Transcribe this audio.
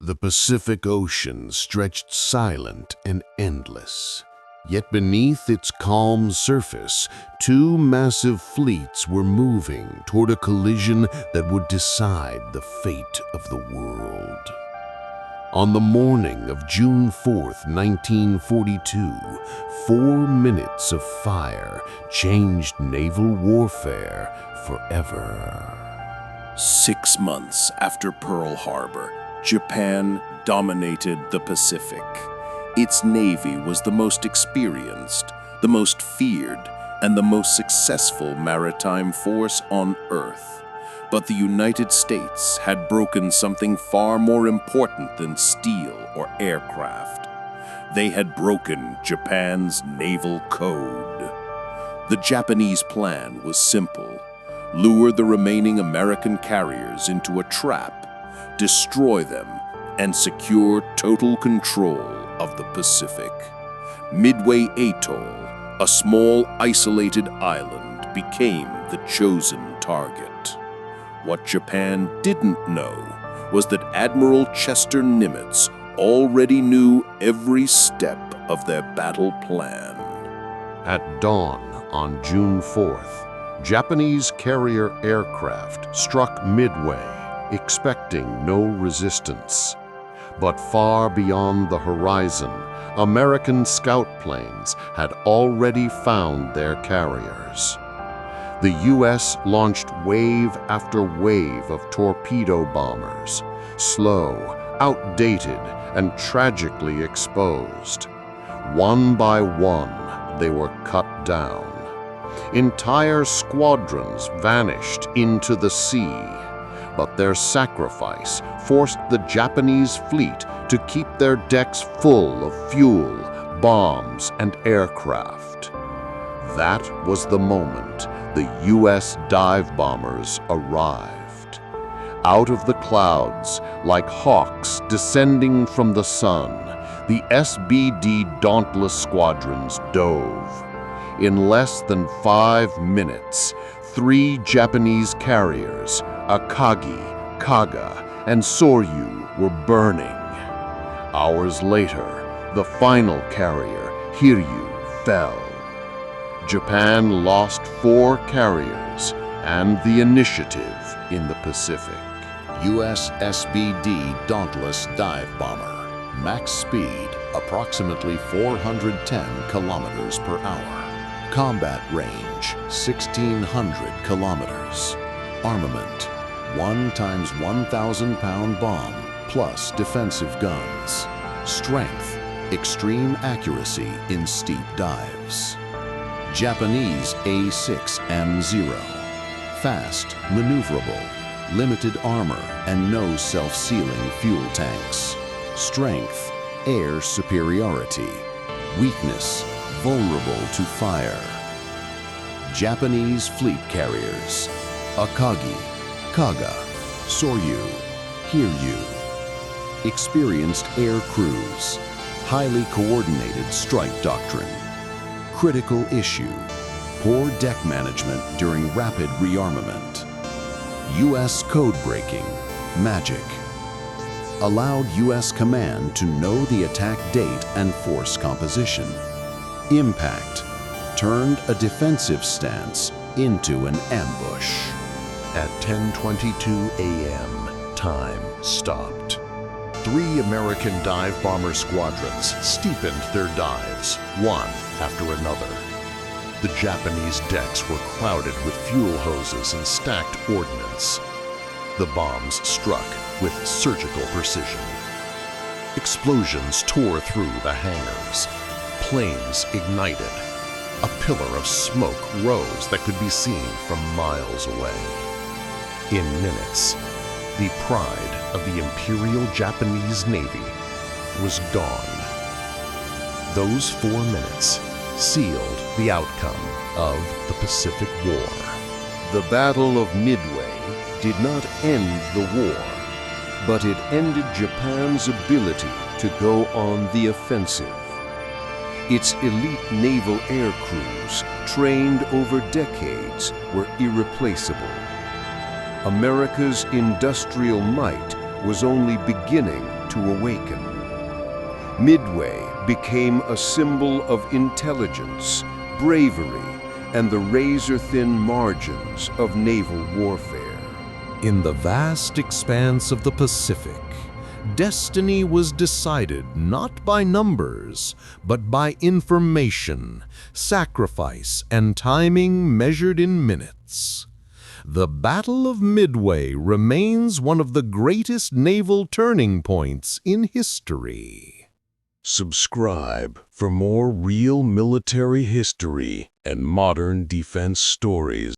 The Pacific Ocean stretched silent and endless. Yet beneath its calm surface, two massive fleets were moving toward a collision that would decide the fate of the world. On the morning of June 4th, 1942, 4 minutes of fire changed naval warfare forever. 6 months after Pearl Harbor, Japan dominated the Pacific. Its navy was the most experienced, the most feared, and the most successful maritime force on Earth. But the United States had broken something far more important than steel or aircraft. They had broken Japan's naval code. The Japanese plan was simple: lure the remaining American carriers into a trap, destroy them, and secure total control of the Pacific. Midway Atoll, a small isolated island, became the chosen target. What Japan didn't know was that Admiral Chester Nimitz already knew every step of their battle plan. At dawn on June 4th, Japanese carrier aircraft struck Midway, expecting no resistance. But far beyond the horizon, American scout planes had already found their carriers. The U.S. launched wave after wave of torpedo bombers, slow, outdated, and tragically exposed. One by one, they were cut down. Entire squadrons vanished into the sea, but their sacrifice forced the Japanese fleet to keep their decks full of fuel, bombs, and aircraft. That was the moment the U.S. dive bombers arrived. Out of the clouds, like hawks descending from the sun, the SBD Dauntless squadrons dove. In less than 5 minutes, 3 Japanese carriers, Akagi, Kaga, and Soryu, were burning. Hours later, the final carrier, Hiryu, fell. Japan lost 4 carriers and the initiative in the Pacific. U.S. SBD Dauntless dive bomber. Max speed approximately 410 kilometers per hour. Combat range 1,600 kilometers. Armament 1 times 1,000-pound bomb plus defensive guns. Strength, extreme accuracy in steep dives. Japanese A6M0. Fast, maneuverable, limited armor, and no self-sealing fuel tanks. Strength, air superiority. Weakness, vulnerable to fire. Japanese fleet carriers: Akagi, Kaga, Soryu, Hiryu. Experienced air crews. Highly coordinated strike doctrine. Critical issue: poor deck management during rapid rearmament. U.S. code breaking, magic. Allowed U.S. command to know the attack date and force composition. Impact: turned a defensive stance into an ambush. At 10:22 a.m., time stopped. 3 American dive bomber squadrons steepened their dives, one after another. The Japanese decks were crowded with fuel hoses and stacked ordnance. The bombs struck with surgical precision. Explosions tore through the hangars. Planes ignited. A pillar of smoke rose that could be seen from miles away. In minutes, the pride of the Imperial Japanese Navy was gone. Those 4 minutes sealed the outcome of the Pacific War. The Battle of Midway did not end the war, but it ended Japan's ability to go on the offensive. Its elite naval air crews, trained over decades, were irreplaceable. America's industrial might was only beginning to awaken. Midway became a symbol of intelligence, bravery, and the razor-thin margins of naval warfare. In the vast expanse of the Pacific, destiny was decided not by numbers, but by information, sacrifice, and timing measured in minutes. The Battle of Midway remains one of the greatest naval turning points in history. Subscribe for more real military history and modern defense stories.